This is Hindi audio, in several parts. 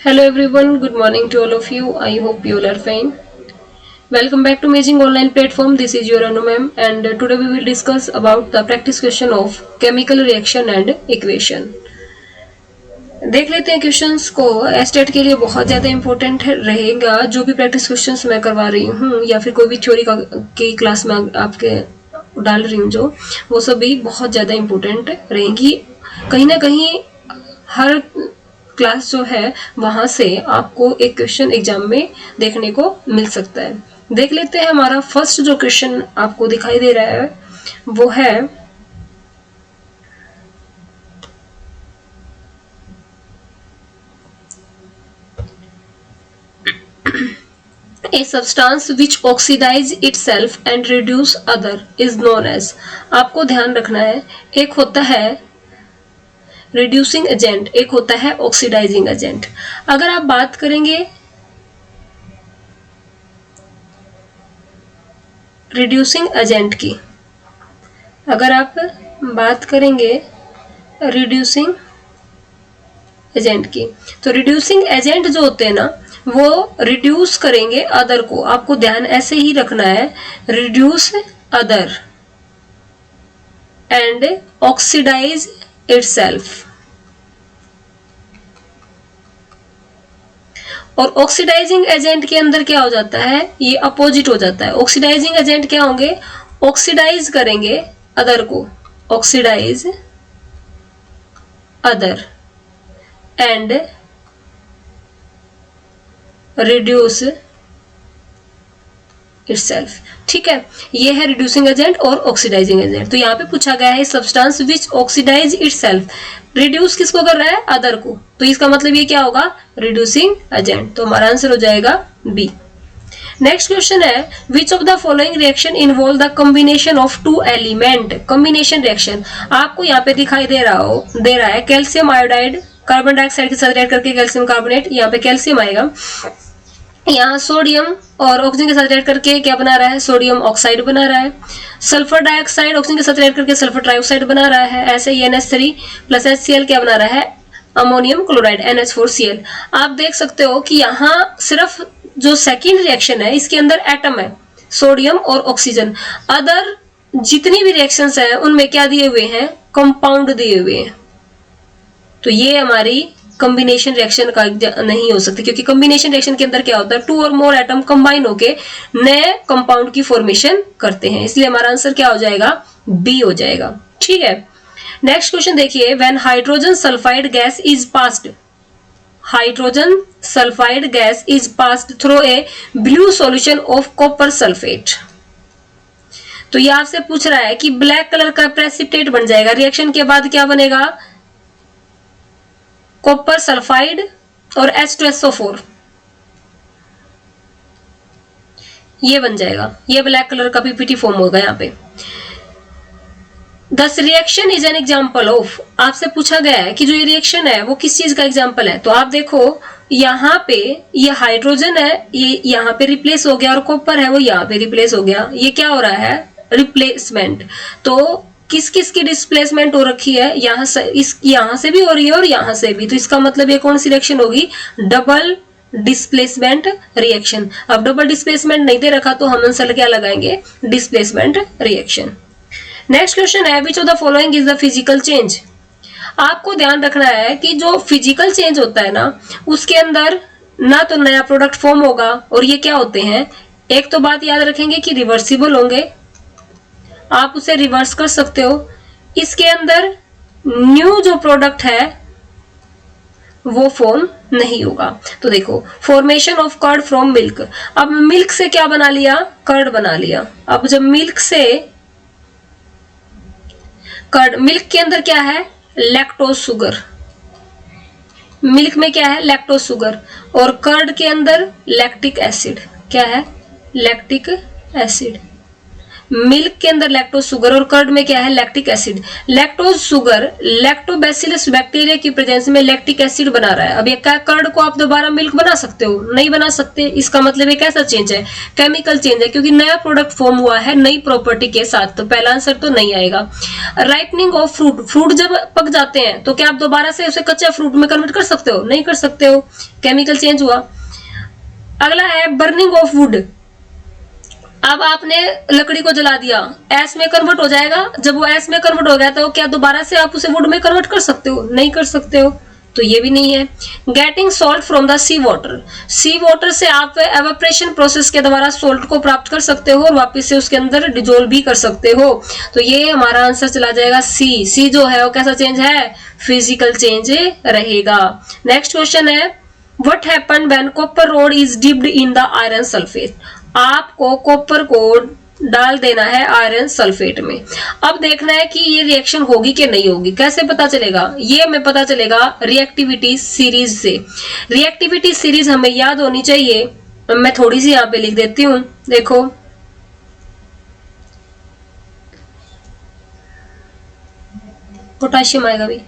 Hello everyone, good morning to all of you. I hope you all are fine. Welcome back to Amazing Online Platform. This is your Anu ma'am and today we will discuss about the practice question of chemical reaction and equation. देख लेते हैं क्वेश्चंस को। एस्टेट के लिए बहुत ज़्यादा इंपॉर्टेंट रहेगा। जो भी प्रैक्टिस क्वेश्चंस मैं करवा रही हूँ या फिर कोई भी थ्योरी की क्लास में आपके डाल रही हूँ जो वो सभी बहुत ज़्यादा इंपॉर्टेंट रहेंगी। कहीं ना कहीं हर क्लास जो है वहां से आपको एक क्वेश्चन एग्जाम में देखने को मिल सकता है। देख लेते हैं हमारा फर्स्ट जो क्वेश्चन आपको दिखाई दे रहा है वो है A substance which oxidize itself and reduce other is known as। आपको ध्यान रखना है, एक होता है रिड्यूसिंग एजेंट, एक होता है ऑक्सीडाइजिंग एजेंट। अगर आप बात करेंगे रिड्यूसिंग एजेंट की, अगर आप बात करेंगे रिड्यूसिंग एजेंट की, तो रिड्यूसिंग एजेंट जो होते हैं ना वो रिड्यूस करेंगे अदर को। आपको ध्यान ऐसे ही रखना है, reduce other and oxidize itself. और ऑक्सीडाइजिंग एजेंट के अंदर क्या हो जाता है, ये अपोजिट हो जाता है। ऑक्सीडाइजिंग एजेंट क्या होंगे, ऑक्सीडाइज करेंगे अदर को, oxidize other and reduce itself. ठीक है, ये है रिड्यूसिंग एजेंट और ऑक्सीडाइजिंग एजेंट। तो यहाँ पे पूछा गया है substance which oxidize itself, reduce किसको कर रहा है, अदर को, तो इसका मतलब ये क्या होगा, रिड्यूसिंग एजेंट। तो हमारा आंसर हो जाएगा बी। नेक्स्ट क्वेश्चन है which of the following reaction involve the combination of two element. Combination reaction आपको यहाँ पे दिखाई दे रहा है कैल्शियम आयोडाइड कार्बन डाइऑक्साइड के साथ रिएक्ट करके कैल्शियम कार्बोनेट, यहाँ पे कैल्शियम आएगा। यहाँ सोडियम और ऑक्सीजन के साथ रिएक्ट करके क्या बना रहा है, सोडियम ऑक्साइड बना रहा है। सल्फर डाइऑक्साइड ऑक्सीजन के साथ रिएक्ट करके सल्फर ट्राइऑक्साइड बना रहा है। ऐसे ही NH3 प्लस HCl क्या बना रहा है, अमोनियम क्लोराइड NH4Cl। आप देख सकते हो कि यहाँ सिर्फ जो सेकेंड रिएक्शन है इसके अंदर एटम है, सोडियम और ऑक्सीजन। अदर जितनी भी रिएक्शंस है उनमें क्या दिए हुए हैं, कंपाउंड दिए हुए हैं। तो ये हमारी कॉम्बिनेशन रिएक्शन का नहीं हो सकती, क्योंकि कॉम्बिनेशन रिएक्शन के अंदर क्या होता है, टू और मोर एटम कंबाइन होके नए कंपाउंड की फॉर्मेशन करते हैं। इसलिए हमारा आंसर क्या हो जाएगा, बी हो जाएगा। ठीक है, नेक्स्ट क्वेश्चन देखिए, when hydrogen sulphide gas is passed, hydrogen sulphide gas is passed through a blue solution of copper sulphate. तो ये आपसे पूछ रहा है कि ब्लैक कलर का प्रेसिपिटेट बन जाएगा, रिएक्शन के बाद क्या बनेगा, कॉपर सल्फाइड और H2SO4 ये बन जाएगा, ये ब्लैक कलर का PPT फॉर्म होगा यहाँ पे। दस reaction is an example of, आपसे पूछा गया है कि जो ये रिएक्शन है वो किस चीज का एग्जाम्पल है। तो आप देखो यहाँ पे ये हाइड्रोजन है, ये यहाँ पे रिप्लेस हो गया, और कॉपर है वो यहाँ पे रिप्लेस हो गया। ये क्या हो रहा है, रिप्लेसमेंट। तो किस किस की डिस्प्लेसमेंट हो रखी है, यहाँ से भी हो रही है और यहाँ से भी। तो इसका मतलब ये कौन सी रिएक्शन होगी, डबल डिस्प्लेसमेंट रिएक्शन। अब डबल डिस्प्लेसमेंट नहीं दे रखा तो हम आंसर क्या लगाएंगे, डिस्प्लेसमेंट रिएक्शन। नेक्स्ट क्वेश्चन है which of the following is the physical change. आपको ध्यान रखना है कि जो फिजिकल चेंज होता है ना उसके अंदर ना तो नया प्रोडक्ट फॉर्म होगा, और ये क्या होते हैं, एक तो बात याद रखेंगे कि रिवर्सिबल होंगे, आप उसे रिवर्स कर सकते हो। इसके अंदर न्यू जो प्रोडक्ट है वो फॉर्म नहीं होगा। तो देखो formation of curd from milk, अब मिल्क से क्या बना लिया, कर्ड बना लिया। अब जब मिल्क से कर्ड, मिल्क के अंदर क्या है, लैक्टोज शुगर, मिल्क में क्या है, लैक्टोज शुगर, और कर्ड के अंदर लैक्टिक एसिड, क्या है, लैक्टिक एसिड। मिल्क के अंदर लैक्टोज शुगर और कर्ड में क्या है, lactic acid. Lactose sugar lactobacillus bacteria की प्रेजेंस में लैक्टिक एसिड बना रहा है। अब ये कर्ड को आप दोबारा मिल्क बना सकते हो, नहीं बना सकते। इसका मतलब ये कैसा चेंज है, केमिकल चेंज है, क्योंकि नया प्रोडक्ट फॉर्म हुआ है नई प्रॉपर्टी के साथ। तो पहला आंसर तो नहीं आएगा। राइपनिंग ऑफ फ्रूट, फ्रूट जब पक जाते हैं तो क्या आप दोबारा से उसे कच्चे फ्रूट में कन्वर्ट कर सकते हो, नहीं कर सकते हो, केमिकल चेंज हुआ। अगला है बर्निंग ऑफ वुड। अब आपने लकड़ी को जला दिया, ऐश में कन्वर्ट हो जाएगा। जब वो ऐश में कन्वर्ट हो गया तो क्या दोबारा से आप उसे वुड में कन्वर्ट कर सकते हो, नहीं कर सकते हो, तो ये भी नहीं है। Getting salt from the sea water, sea water से आप एवापोरेशन प्रोसेस के द्वारा सॉल्ट को प्राप्त कर सकते हो और वापस से उसके अंदर डिजोल्व भी कर सकते हो। तो ये हमारा आंसर चला जाएगा सी। सी जो है वो कैसा चेंज है, फिजिकल चेंज रहेगा। नेक्स्ट क्वेश्चन है what happened when copper road is dipped in the iron sulphate. आपको कॉपर को डाल देना है आयरन सल्फेट में। अब देखना है कि ये रिएक्शन होगी कि नहीं होगी। कैसे पता चलेगा, ये हमें पता चलेगा रिएक्टिविटी सीरीज से। रिएक्टिविटी सीरीज हमें याद होनी चाहिए। मैं थोड़ी सी यहाँ पे लिख देती हूँ, देखो पोटाशियम आएगा भी।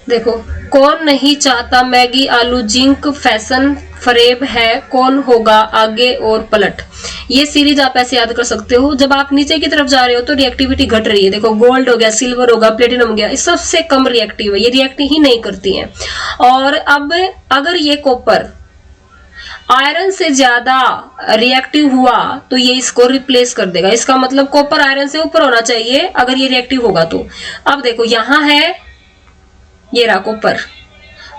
देखो, कौन नहीं चाहता मैगी आलू जिंक फैशन फरेब है, कौन होगा आगे और पलट। ये सीरीज आप ऐसे याद कर सकते हो। जब आप नीचे की तरफ जा रहे हो तो रिएक्टिविटी घट रही है। देखो गोल्ड हो गया, सिल्वर होगा, प्लेटिनम हो गया, ये सबसे कम रिएक्टिव है, ये रिएक्ट ही नहीं करती हैं। और अब अगर ये कॉपर आयरन से ज्यादा रिएक्टिव हुआ तो ये इसको रिप्लेस कर देगा। इसका मतलब कॉपर आयरन से ऊपर होना चाहिए अगर ये रिएक्टिव होगा तो। अब देखो यहाँ है, ये रहा कॉपर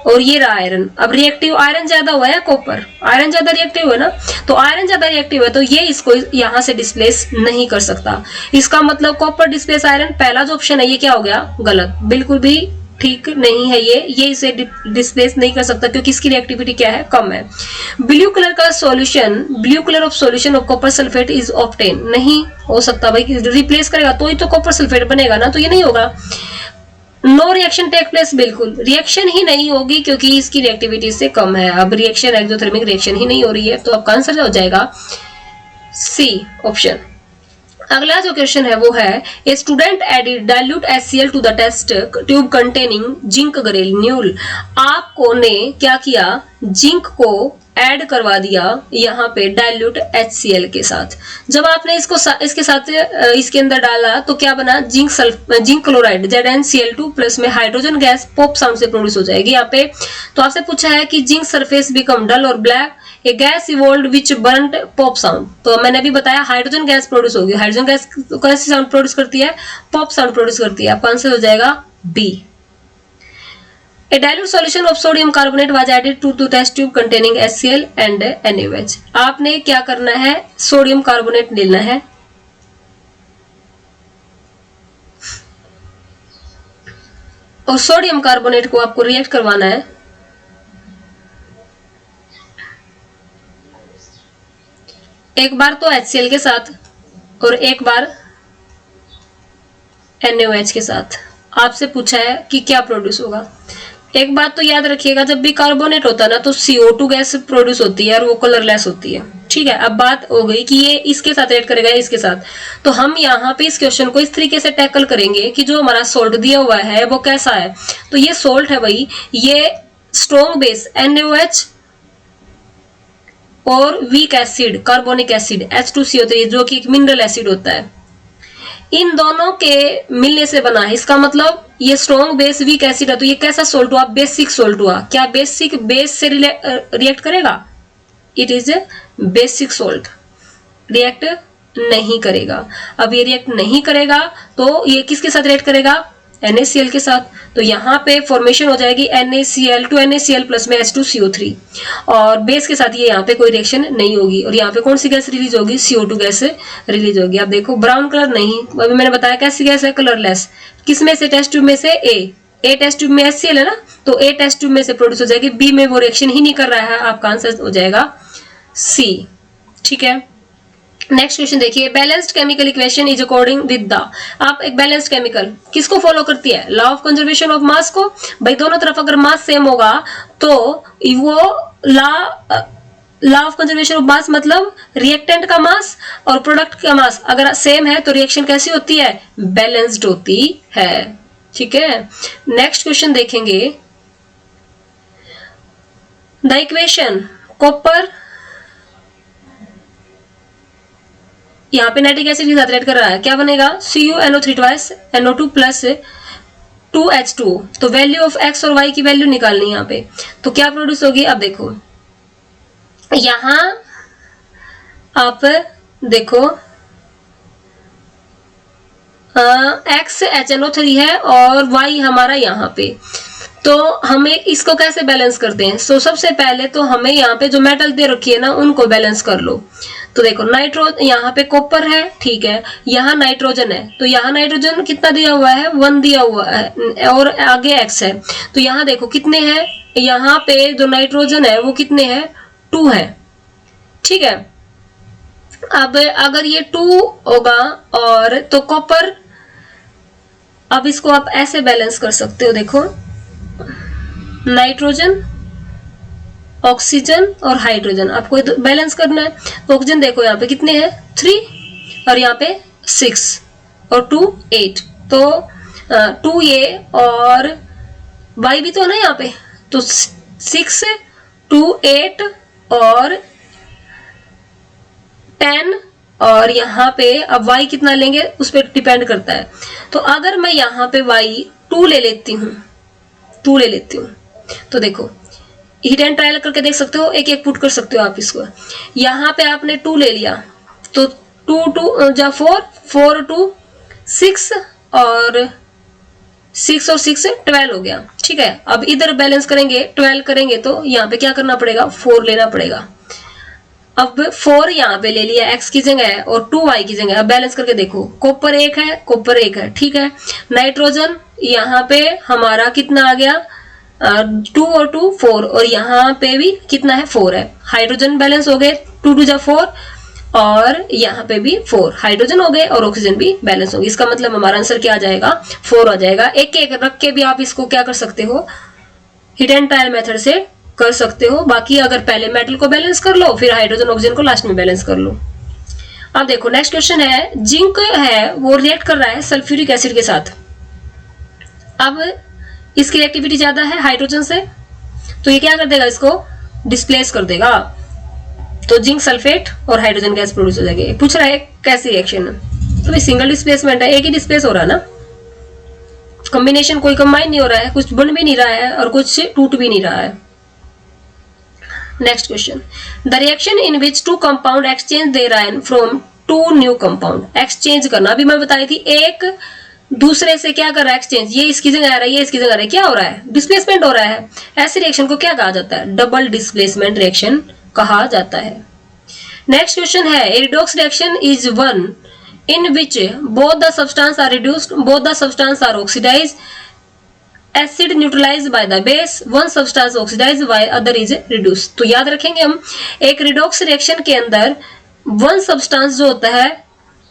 और ये रहा आयरन। अब रिएक्टिव आयरन ज्यादा हुआ है, कॉपर आयरन ज्यादा रिएक्टिव है ना, तो आयरन ज्यादा रिएक्टिव है तो ये इसको यहां से डिस्प्लेस नहीं कर सकता। इसका मतलब कॉपर डिस्प्लेस आयरन, पहला जो ऑप्शन है ये क्या हो गया, गलत, बिल्कुल भी ठीक नहीं है। ये इसे डिस्प्लेस नहीं कर सकता क्योंकि इसकी रिएक्टिविटी क्या है, कम है। ब्लू कलर का solution, blue colour of solution of copper sulphate is obtain, नहीं हो सकता भाई, रिप्लेस करेगा तो ही तो कॉपर सल्फेट बनेगा ना, तो ये नहीं होगा। नो रिएक्शन टेक प्लेस, बिल्कुल रिएक्शन ही नहीं होगी क्योंकि इसकी रिएक्टिविटी से कम है। अब रिएक्शन एक्सोथर्मिक रिएक्शन ही नहीं हो रही है, तो आपका आंसर हो जाएगा सी ऑप्शन। अगला जो क्वेश्चन है वो है a student added dilute HCl to the test tube containing zinc granule. आपको ने क्या किया, जिंक को ऐड करवा दिया यहाँ पे डाइल्यूट HCl के साथ। जब आपने इसको इसके साथ इसके अंदर डाला तो क्या बना, जिंक क्लोराइड ZnCl2 प्लस में हाइड्रोजन गैस पॉप साउंड से प्रोड्यूस हो जाएगी यहाँ पे। तो आपसे पूछा है कि जिंक सरफेस बिकम डल और ब्लैक, ए गैस इवॉल्व्ड विच बर्न्ड पॉप साउंड। तो मैंने भी बताया हाइड्रोजन गैस प्रोड्यूस होगी। हाइड्रोजन गैस कैसी साउंड प्रोड्यूस करती है, पॉप साउंड प्रोड्यूस करती है। आपका आंसर हो जाएगा B. A dilute solution of sodium carbonate was added to test tube containing HCl and NaOH। आपने क्या करना है, सोडियम कार्बोनेट लेना है और सोडियम कार्बोनेट को आपको रिएक्ट करवाना है। एक बार तो HCl के साथ और एक बार NaOH के साथ। आपसे पूछा है कि क्या प्रोड्यूस होगा। एक बात तो याद रखिएगा, जब भी कार्बोनेट होता है ना तो CO2 गैस प्रोड्यूस होती है और वो कलरलेस होती है। ठीक है, अब बात हो गई कि ये इसके साथ ऐड करेगा इसके साथ, तो हम यहाँ पे इस क्वेश्चन को इस तरीके से टैकल करेंगे कि जो हमारा सोल्ट दिया हुआ है वो कैसा है। तो ये सोल्ट है भाई, ये स्ट्रॉन्ग बेस NaOH और weak acid carbonic acid H2CO3 जो कि एक मिनरल एसिड होता है, इन दोनों के मिलने से बना है। इसका मतलब ये स्ट्रॉन्ग बेस वीक एसिड है, तो ये कैसा सोल्ट हुआ, बेसिक सोल्ट हुआ। क्या बेसिक बेस से रिएक्ट करेगा, it is basic salt, react नहीं करेगा। अब ये रिएक्ट नहीं करेगा तो ये किसके साथ रिएक्ट करेगा, NaCl के साथ। तो यहाँ पे फॉर्मेशन हो जाएगी NaCl to NaCl प्लस में H2CO3 और बेस के साथ ये यहाँ पे कोई रिएक्शन नहीं होगी और यहाँ पे कौन सी गैस रिलीज होगी, CO2 गैस रिलीज होगी। आप देखो ब्राउन कलर नहीं, अभी मैंने बताया कैसी गैस है, कलरलेस। किस में से, टेस्ट ट्यूब में से, A ए टेस्ट ट्यूब में HCl है ना, तो ए टेस्ट ट्यूब में से प्रोड्यूस हो जाएगी, बी में वो रिएक्शन ही नहीं कर रहा है, आपका आंसर हो जाएगा सी। ठीक है, नेक्स्ट क्वेश्चन देखिए, balanced chemical equation is according with the, आप एक बैलेंस्ड केमिकल किसको फॉलो करती है, law of conservation of mass को। भाई दोनों तरफ अगर मास सेम होगा तो वो law of conservation of mass मतलब रिएक्टेंट का मास और प्रोडक्ट का मास अगर सेम है तो रिएक्शन कैसी होती है, बैलेंस्ड होती है। ठीक है, नेक्स्ट क्वेश्चन देखेंगे, द इक्वेशन कॉपर, यहाँ पे नाइट्रिक एसिड के साथ रेड कर रहा है, क्या बनेगा, CuNO3 twice NO2 plus 2H2। तो वैल्यू ऑफ x और y की वैल्यू निकालनी है यहाँ पे, तो क्या प्रोड्यूस होगी। अब देखो यहां आप देखो x HNO3 है और y हमारा यहाँ पे, तो हमें इसको कैसे बैलेंस करते हैं। सो सबसे पहले तो हमें यहाँ पे जो मेटल दे रखी है ना उनको बैलेंस कर लो। तो देखो यहाँ पे कॉपर है, ठीक है, यहाँ नाइट्रोजन है, तो यहाँ नाइट्रोजन कितना दिया हुआ है, 1 दिया हुआ है और आगे x है, तो यहाँ देखो कितने हैं, यहाँ पे जो नाइट्रोजन है वो कितने हैं, 2 है। ठीक है, अब अगर ये 2 होगा और तो कॉपर, अब इसको आप ऐसे बैलेंस कर सकते हो, देखो नाइट्रोजन, ऑक्सीजन और हाइड्रोजन आपको बैलेंस करना है। तो ऑक्सीजन देखो यहाँ पे कितने हैं, 3 और यहाँ पे 6 और 2 8, तो 2 ये और y भी तो है ना यहाँ पे, तो 6 2 8 और 10 और यहाँ पे अब y कितना लेंगे उस पर डिपेंड करता है। तो अगर मैं यहाँ पे y 2 ले लेती हूँ, तो देखो हिट एंड ट्रायल करके देख सकते हो, एक एक पुट कर सकते हो आप इसको। यहाँ पे आपने 2 ले लिया तो 2 2 जा 4 4 2 6 और 6 और 6 12 हो गया। ठीक है, अब इधर बैलेंस करेंगे 12 करेंगे तो यहाँ पे क्या करना पड़ेगा, 4 लेना पड़ेगा। अब 4 यहाँ पे ले लिया x की जगह और 2y की जगह। अब बैलेंस करके देखो, कॉपर 1 है, कॉपर 1 है, ठीक है। नाइट्रोजन यहाँ पे हमारा कितना आ गया, 2 और 2 4 और यहाँ पे भी कितना है, 4 है। हाइड्रोजन बैलेंस हो गए, 2 2 जा 4 और यहाँ पे भी 4 हाइड्रोजन हो गए और ऑक्सीजन भी बैलेंस हो गई। इसका मतलब हमारा आंसर क्या आ जाएगा, 4 आ जाएगा। एक एक रख के भी आप इसको क्या कर सकते हो, हिट एंड ट्रायल मेथड से कर सकते हो। बाकी अगर पहले मेटल को बैलेंस कर लो फिर हाइड्रोजन ऑक्सीजन को लास्ट में बैलेंस कर लो। अब देखो नेक्स्ट क्वेश्चन है, जिंक है वो रिएक्ट कर रहा है सल्फ्यूरिक एसिड के साथ। अब इसकी रिएक्टिविटी ज्यादा है हाइड्रोजन से, तो ये क्या कर देगा, इसको डिस्प्लेस कर देगा। तो जिंक सल्फेट और हाइड्रोजन गैस प्रोड्यूस हो जाएगी। पूछ रहा है कैसी रिएक्शन है, तो ये सिंगल डिस्प्लेसमेंट है, एक ही डिस्प्लेस हो रहा है ना, कॉम्बिनेशन कोई कंबाइन नहीं हो रहा है, कुछ बन भी नहीं रहा है और कुछ टूट भी नहीं रहा है। Next question, the reaction in which 2 compound exchange there ion from 2 new compound. Exchange करना अभी मैं बताई थी, एक दूसरे से क्या कर रहा है, एक्सचेंज, ये इसकी जगह आ रहा है, ये इसकी जगह आ रहा है, क्या हो रहा है, डिस्प्लेसमेंट हो रहा है। ऐसी रिएक्शन को क्या कहा जाता है, डबल डिस्प्लेसमेंट रिएक्शन कहा जाता है। नेक्स्ट क्वेश्चन है, a redox reaction is one in which both the substance are reduced, both the substance are oxidised, acid neutralised by the base, one substance oxidised while other is reduced. तो याद रखेंगे हम, एक रिडॉक्स रिएक्शन के अंदर वन सब्सटेंस जो होता है,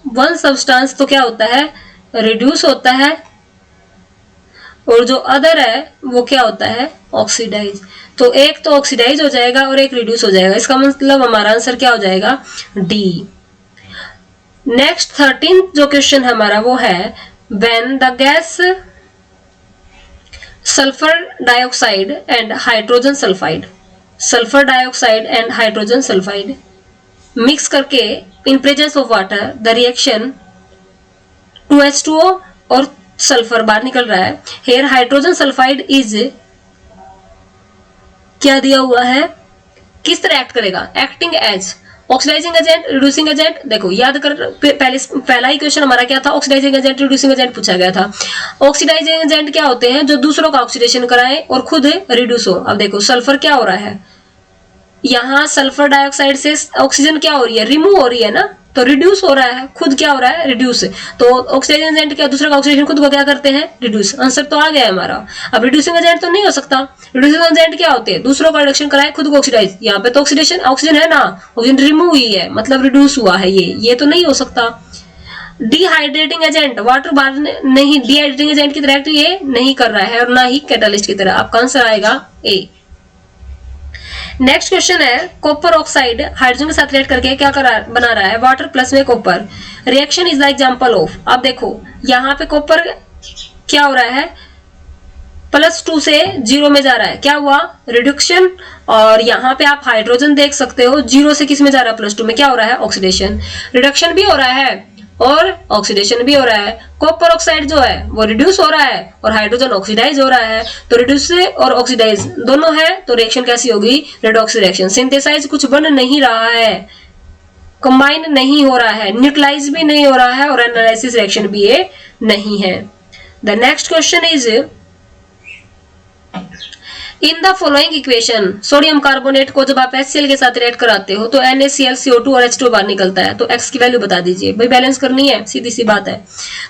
वन सब्सटेंस तो क्या होता है, रिड्यूस होता है, और जो अदर है वो क्या होता है, ऑक्सीडाइज। तो एक तो ऑक्सीडाइज हो जाएगा और एक रिड्यूस हो जाएगा। इसका मतलब हमारा आंसर क्या हो जाएगा, डी। नेक्स्ट 13 जो क्वेश्चन हमारा वो है, when the gas sulphur dioxide and hydrogen sulphide, sulphur dioxide and hydrogen sulphide mix करके in presence of water the reaction 2H2O और सल्फर बाहर निकल रहा है। हेयर हाइड्रोजन सल्फाइड इज क्या दिया हुआ है, किस तरह एक्ट करेगा, acting as oxidizing agent, reducing agent. देखो याद कर, पहला ही क्वेश्चन हमारा क्या था, ऑक्सीडाइजिंग एजेंट रिड्यूसिंग एजेंट पूछा गया था। ऑक्सीडाइजिंग एजेंट क्या होते हैं, जो दूसरों का ऑक्सीडेशन कराए और खुद रिड्यूस हो। अब देखो सल्फर क्या हो रहा है, यहाँ सल्फर डाइऑक्साइड से ऑक्सीजन क्या हो रही है, रिमूव हो रही है ना, तो रिड्यूस हो रहा है, खुद क्या हो रहा है, रिड्यूस। तो ऑक्सीडाइजिंग एजेंट क्या, दूसरे का ऑक्सीडेशन खुद को क्या करते हैं, रिड्यूस। आंसर तो आ गया है हमारा। अब रिड्यूसिंग एजेंट तो नहीं हो सकता, रिड्यूसिंग एजेंट क्या होते हैं, दूसरों का रिडक्शन कराए, खुद को ऑक्सीडाइज। यहाँ पे तो ऑक्सीडेशन, ऑक्सीजन है ना, ऑक्सीजन रिमूव हुई है, मतलब रिड्यूस हुआ है, ये तो नहीं हो सकता। डिहाइड्रेटिंग एजेंट, वाटर बाहर नहीं, डिहाइड्रेटिंग एजेंट की तरह ये नहीं कर रहा है और ना ही कैटालिस्ट की तरह। आपका आंसर आएगा ए। नेक्स्ट क्वेश्चन है, कॉपर ऑक्साइड हाइड्रोजन के साथ रिएक्ट करके क्या बना रहा है, वाटर प्लस में copper. Reaction is the example of. अब देखो यहाँ पे कॉपर क्या हो रहा है, +2 से 0 में जा रहा है, क्या हुआ, रिडक्शन। और यहाँ पे आप हाइड्रोजन देख सकते हो, 0 से किस में जा रहा है, +2 में, क्या हो रहा है, ऑक्सीडेशन। रिडक्शन भी हो रहा है और ऑक्सीडेशन भी हो रहा है। कॉपर ऑक्साइड जो है वो रिड्यूस हो रहा है और हाइड्रोजन ऑक्सीडाइज हो रहा है। तो रिड्यूस और ऑक्सीडाइज दोनों है, तो रिएक्शन कैसी होगी, रेडॉक्स रिएक्शन। सिंथेसाइज कुछ बन नहीं रहा है, कंबाइन नहीं हो रहा है, न्यूट्रलाइज भी नहीं हो रहा है और एनालिसिस रिएक्शन भी ये नहीं है। The next question is, in the following equation sodium carbonate को जब आप HCl के साथ रिएक्ट कराते हो तो NaCl CO2 और H2 बाहर निकलता है। तो X की वैल्यू बता दीजिए भाई, बैलेंस करनी है, सीधी सी बात है।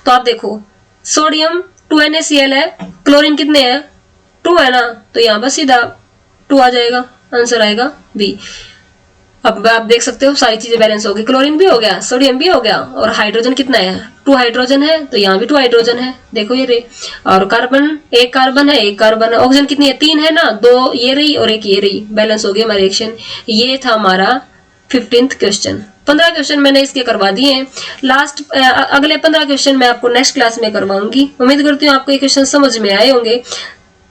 तो आप देखो सोडियम 2NaCl है, क्लोरीन कितने हैं, 2 है ना, तो यहाँ पर सीधा 2 आ जाएगा, आंसर आएगा बी। अब आप देख सकते हो सारी चीजें बैलेंस हो गई, क्लोरीन भी हो गया, सोडियम भी हो गया और हाइड्रोजन कितना है, 2 हाइड्रोजन है, तो यहाँ भी 2 हाइड्रोजन है, देखो ये रे। और कार्बन, एक कार्बन है, एक कार्बन है। ऑक्सीजन कितनी है, 3 है ना, 2 ये रही और एक ये रही, बैलेंस हो गया हमारा रिएक्शन। ये था हमारा 15th क्वेश्चन। 15 क्वेश्चन मैंने इसके करवा दिए हैं। लास्ट अगले 15 क्वेश्चन मैं आपको नेक्स्ट क्लास में करवाऊंगी। उम्मीद करती हूँ आपको ये क्वेश्चन समझ में आए होंगे।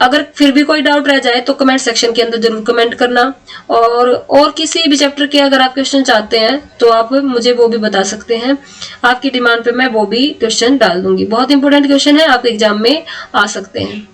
अगर फिर भी कोई डाउट रह जाए तो कमेंट सेक्शन के अंदर जरूर कमेंट करना, और किसी भी चैप्टर के अगर आप क्वेश्चन चाहते हैं तो आप मुझे वो भी बता सकते हैं। आपकी डिमांड पे मैं वो भी क्वेश्चन डाल दूंगी। बहुत इंपॉर्टेंट क्वेश्चन है, आप एग्जाम में आ सकते हैं।